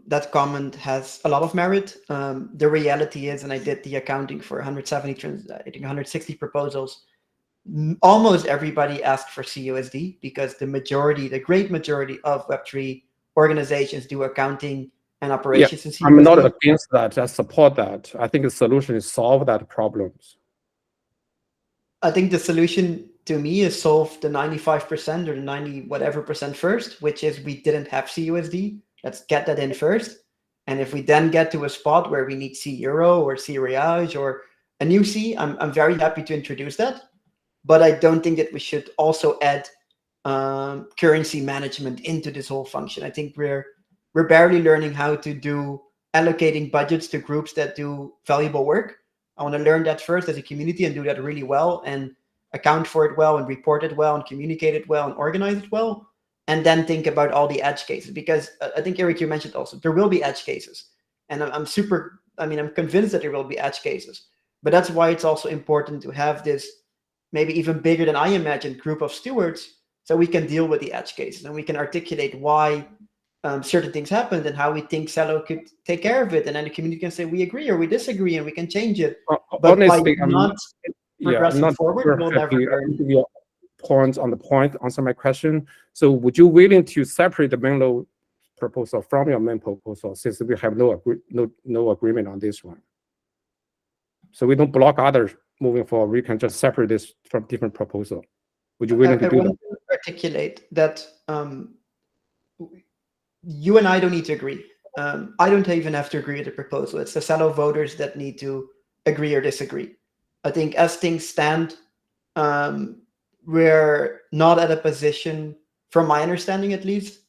that comment has a lot of merit. The reality is, and I did the accounting for 160 proposals, almost everybody asked for CUSD because the great majority of Web3 organizations do accounting and operations in CUSD. I'm not against that. I support that. I think the solution is solve that problems. I think the solution to me is solve the 95% or the 90 whatever percent first, which is we didn't have CUSD. Let's get that in first. And if we then get to a spot where we need C Euro or C Reage or a new C, I'm very happy to introduce that. But I don't think that we should also add currency management into this whole function. I think we're barely learning how to do allocating budgets to groups that do valuable work. I want to learn that first as a community and do that really well and account for it well and report it well and communicate it well and organize it well. And then think about all the edge cases, because I think, Eric, you mentioned also, there will be edge cases. And I'm convinced that there will be edge cases. But that's why it's also important to have this maybe even bigger than I imagined group of stewards so we can deal with the edge cases and we can articulate why certain things happened and how we think Celo could take care of it. And then the community can say, we agree or we disagree and we can change it. But Honestly, by not progressing I'm not forward, super we'll never happy. learn. Your points on the point, answer my question. So would you willing to separate the main law proposal from your main proposal, since we have no agreement on this one? So we don't block others moving forward. We can just separate this from different proposal. Would you willing to do that? I want to articulate that you and I don't need to agree. I don't even have to agree with the proposal. It's the Celo voters that need to agree or disagree. I think as things stand, we're not at a position, from my understanding at least,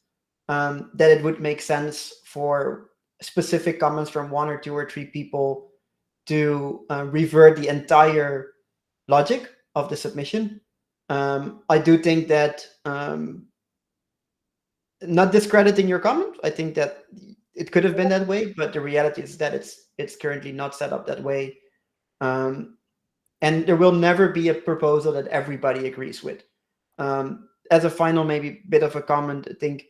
that it would make sense for specific comments from 1 or 2 or 3 people to revert the entire logic of the submission. I do think that, not discrediting your comment, I think that it could have been that way, but the reality is that it's currently not set up that way. And there will never be a proposal that everybody agrees with. As a final, maybe bit of a comment, I think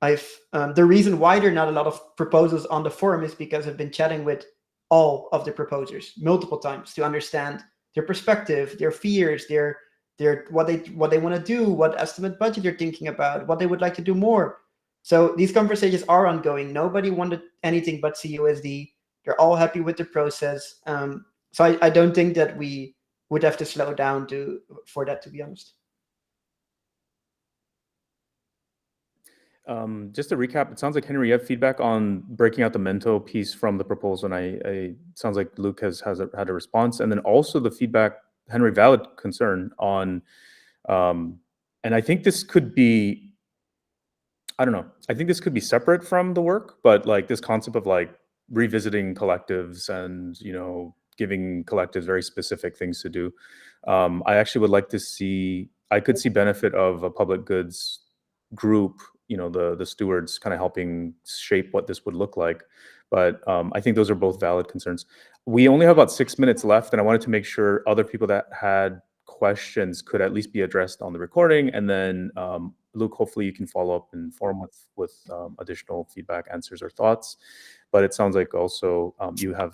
the reason why there are not a lot of proposals on the forum is because I've been chatting with all of the proposers multiple times to understand their perspective, their fears, their what they want to do, what estimate budget they're thinking about, what they would like to do more. So these conversations are ongoing. Nobody wanted anything but CUSD. They're all happy with the process. So I don't think that we would have to slow down for that, to be honest. Just to recap, it sounds like, Henry, you have feedback on breaking out the Mento piece from the proposal, and it sounds like Luuk had a response, and then also the feedback, Henry, valid concern on, and I think this could be, I don't know, I think this could be separate from the work, but like this concept of like revisiting collectives and, giving collectives very specific things to do. I actually would like to see, I could see benefit of a public goods group, the stewards kind of helping shape what this would look like. But I think those are both valid concerns. We only have about 6 minutes left, and I wanted to make sure other people that had questions could at least be addressed on the recording. And then Luuk, hopefully you can follow up in forum with additional feedback, answers, or thoughts. But it sounds like also you have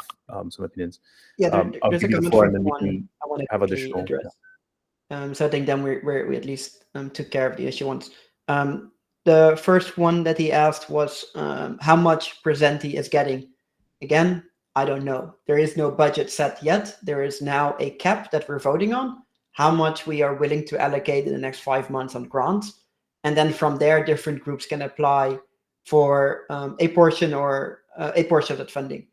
some opinions. Yeah, I'll there's a give you the comment floor, from and then we one can I want to have quickly additional. address. So I think then we at least took care of the issue once. The first one that he asked was how much Presenti is getting. Again, I don't know. There is no budget set yet. There is now a cap that we're voting on, how much we are willing to allocate in the next 5 months on grants. And then from there, different groups can apply for a portion of that funding.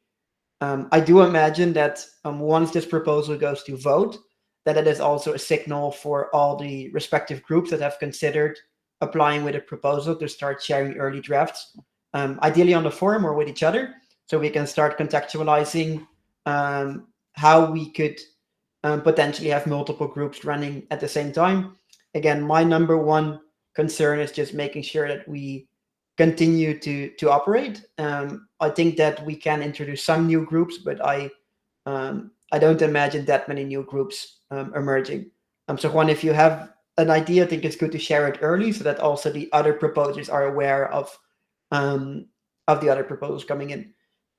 I do imagine that once this proposal goes to vote, that it is also a signal for all the respective groups that have considered applying with a proposal to start sharing early drafts, ideally on the forum or with each other, so we can start contextualizing how we could potentially have multiple groups running at the same time. Again, my number one concern is just making sure that we continue to operate. I think that we can introduce some new groups, but I don't imagine that many new groups emerging. So Juan, if you have an idea, I think it's good to share it early so that also the other proposers are aware of the other proposals coming in.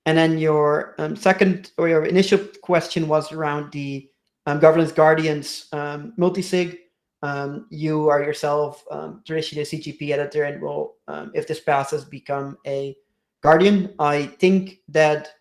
And then your second or your initial question was around the governance guardians multisig. You are yourself traditionally a CGP editor and will, if this passes, become a guardian. I think that,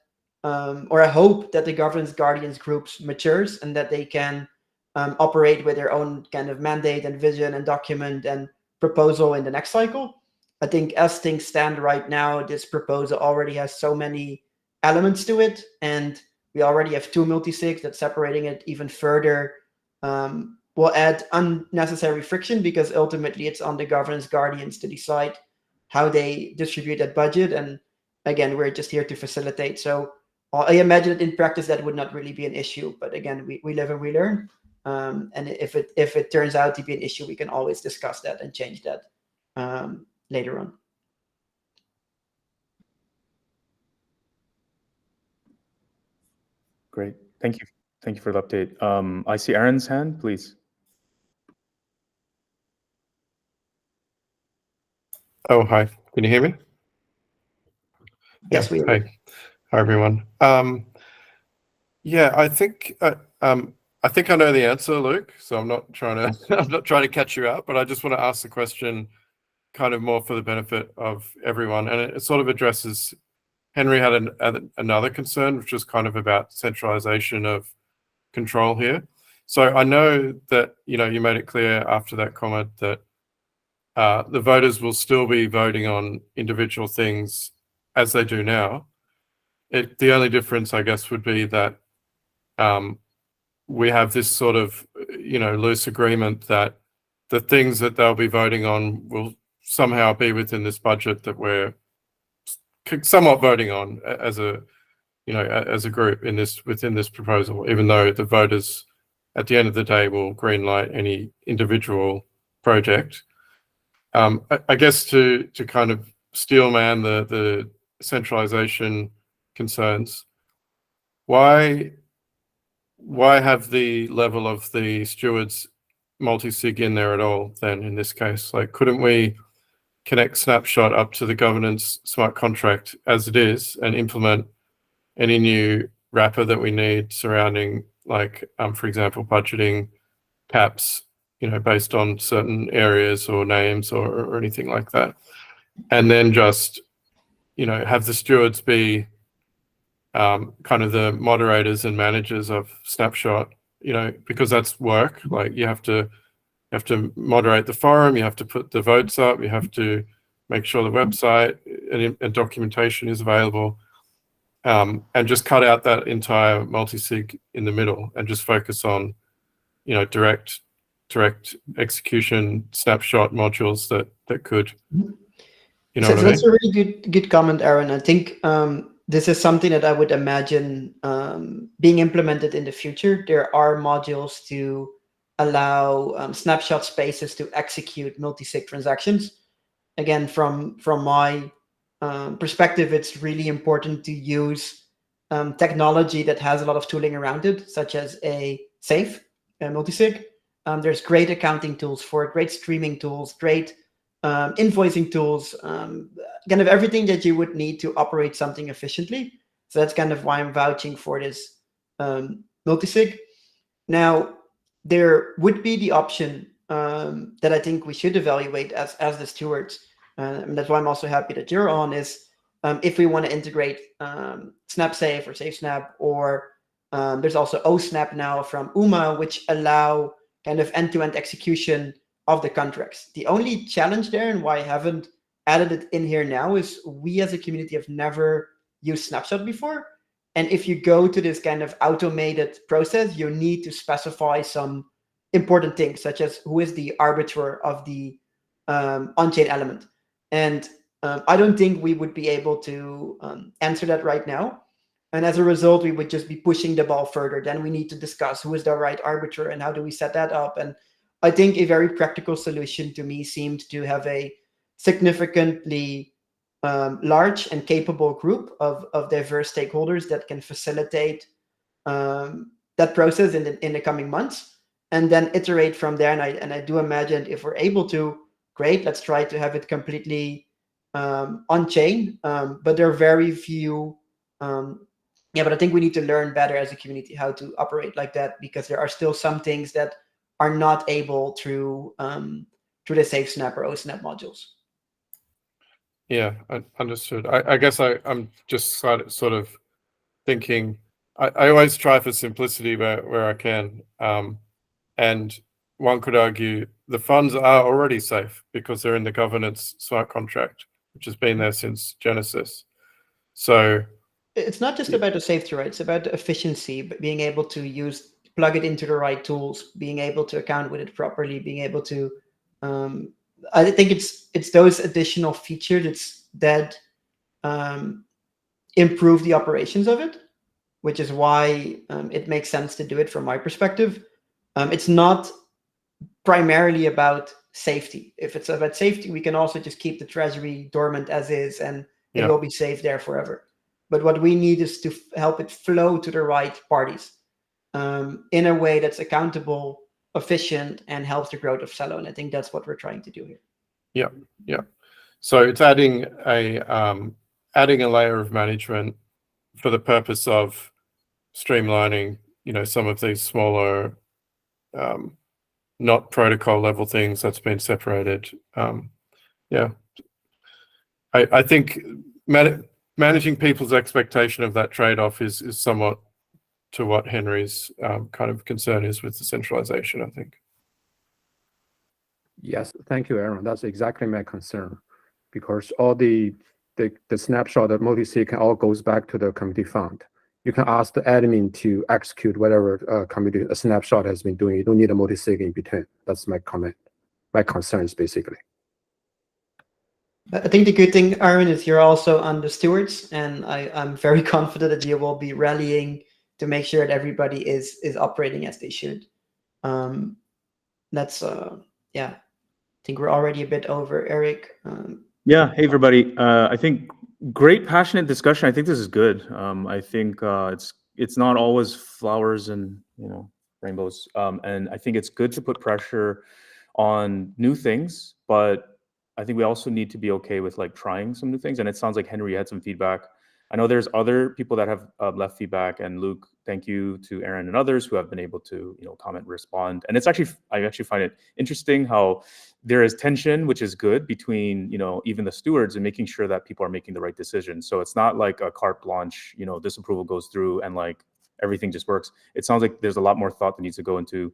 or I hope that the governance guardians groups matures and that they can operate with their own kind of mandate and vision and document and proposal in the next cycle. I think as things stand right now, this proposal already has so many elements to it, and we already have 2 multisigs that separating it even further will add unnecessary friction, because ultimately it's on the governance guardians to decide how they distribute that budget. And again, we're just here to facilitate. So I imagine that in practice that would not really be an issue, but again, we live and we learn. And if it turns out to be an issue, we can always discuss that and change that later on. Great, thank you. Thank you for the update. I see Aaron's hand, please. Oh, hi. Can you hear me? Yes, we Hey, hi everyone. Yeah, I think I know the answer, Luke. So I'm not trying to I'm not trying to catch you out, but I just want to ask the question, kind of more for the benefit of everyone, and it sort of addresses. Henry had another concern, which was kind of about centralization of control here. So I know that you made it clear after that comment that the voters will still be voting on individual things as they do now. The only difference, I guess, would be that we have this sort of loose agreement that the things that they'll be voting on will somehow be within this budget that we're somewhat voting on as a group within this proposal, even though the voters at the end of the day will greenlight any individual project. I guess to kind of steelman the centralization concerns, why have the level of the stewards multi-sig in there at all then in this case? Like, couldn't we connect Snapshot up to the governance smart contract as it is and implement any new wrapper that we need surrounding, like, for example, budgeting caps, based on certain areas or names or anything like that, and then just have the stewards be kind of the moderators and managers of Snapshot, because that's work. Like, you have to moderate the forum, you have to put the votes up, you have to make sure the website and documentation is available, and just cut out that entire multi-sig in the middle and just focus on direct execution Snapshot modules that could, So what I that's mean? a really good comment, Aaron. I think this is something that I would imagine being implemented in the future. There are modules to allow Snapshot spaces to execute multi-sig transactions. Again, from my perspective, it's really important to use technology that has a lot of tooling around it, such as a safe multi-sig. There's great accounting tools for it, great streaming tools, great invoicing tools, kind of everything that you would need to operate something efficiently. So that's kind of why I'm vouching for this multi-sig. Now, there would be the option that I think we should evaluate as the stewards, and that's why I'm also happy that you're on, is if we want to integrate SnapSafe or SafeSnap, or there's also OSnap now from UMA, which allow kind of end-to-end execution of the contracts. The only challenge there, and why I haven't added it in here now, is we as a community have never used Snapshot before. And if you go to this kind of automated process, you need to specify some important things, such as who is the arbiter of the on-chain element. And I don't think we would be able to answer that right now. And as a result, we would just be pushing the ball further. Then we need to discuss who is the right arbiter and how do we set that up. And I think a very practical solution to me seemed to have a significantly large and capable group of diverse stakeholders that can facilitate that process in the coming months, and then iterate from there. And I do imagine if we're able to, great, let's try to have it completely on chain. But there are very few. But I think we need to learn better as a community how to operate like that, because there are still some things that are not able through the SafeSnap or OSnap modules. Yeah, I understood. I guess I'm just sort of thinking, I always try for simplicity where I can. And one could argue the funds are already safe because they're in the governance smart contract, which has been there since Genesis. So it's not just about the safety, right? It's about the efficiency, but being able to plug it into the right tools, being able to account with it properly, being able to I think it's those additional features that improve the operations of it, which is why it makes sense to do it from my perspective. It's not primarily about safety. If it's about safety, we can also just keep the treasury dormant as is, and it will be safe there forever. But what we need is to help it flow to the right parties in a way that's accountable, efficient, and helps the growth of Celo. And I think that's what we're trying to do here. Yeah. So it's adding a adding a layer of management for the purpose of streamlining, some of these smaller, not protocol level things that's been separated. Yeah, I think managing people's expectation of that trade-off is somewhat to what Henry's kind of concern is with the centralization, I think. Yes, thank you, Aaron. That's exactly my concern, because all the snapshot of multi-sig can all goes back to the committee fund. You can ask the admin to execute whatever committee a snapshot has been doing. You don't need a multi-sig in between. That's my comment. My concerns, basically. I think the good thing, Aaron, is you're also on the stewards, and I'm very confident that you will be rallying to make sure that everybody is operating as they should. That's yeah. I think we're already a bit over, Eric. Yeah. Hey, everybody. I think great, passionate discussion. I think this is good. I think it's not always flowers and rainbows. And I think it's good to put pressure on new things, but I think we also need to be okay with like trying some new things. And it sounds like Henry had some feedback. I know there's other people that have left feedback, and Luke, thank you to Aaron and others who have been able to comment, respond. And I actually find it interesting how there is tension, which is good, between even the stewards and making sure that people are making the right decisions. So it's not like a carte blanche, disapproval goes through and like everything just works. It sounds like there's a lot more thought that needs to go into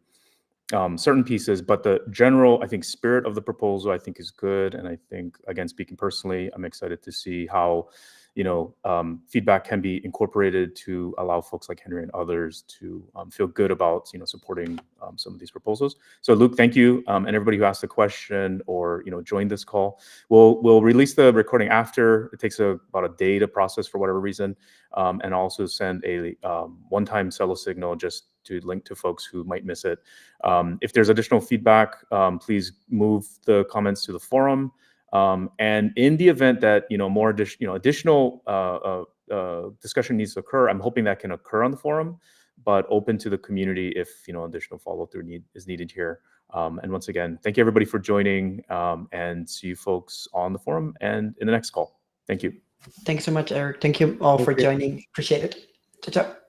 certain pieces, but the general, I think, spirit of the proposal, I think, is good. And I think, again, speaking personally, I'm excited to see how feedback can be incorporated to allow folks like Henry and others to feel good about supporting some of these proposals. So Luke, thank you, and everybody who asked the question or joined this call. We'll release the recording after. It takes about a day to process for whatever reason, and also send a one-time Celo signal just to link to folks who might miss it. If there's additional feedback, please move the comments to the forum. And in the event that more additional discussion needs to occur, I'm hoping that can occur on the forum, but open to the community if additional follow-through is needed here. And once again, thank you everybody for joining, and see you folks on the forum and in the next call. Thank you. Thanks so much, Eric. Thank you all for joining. Appreciate it. Ciao, ciao.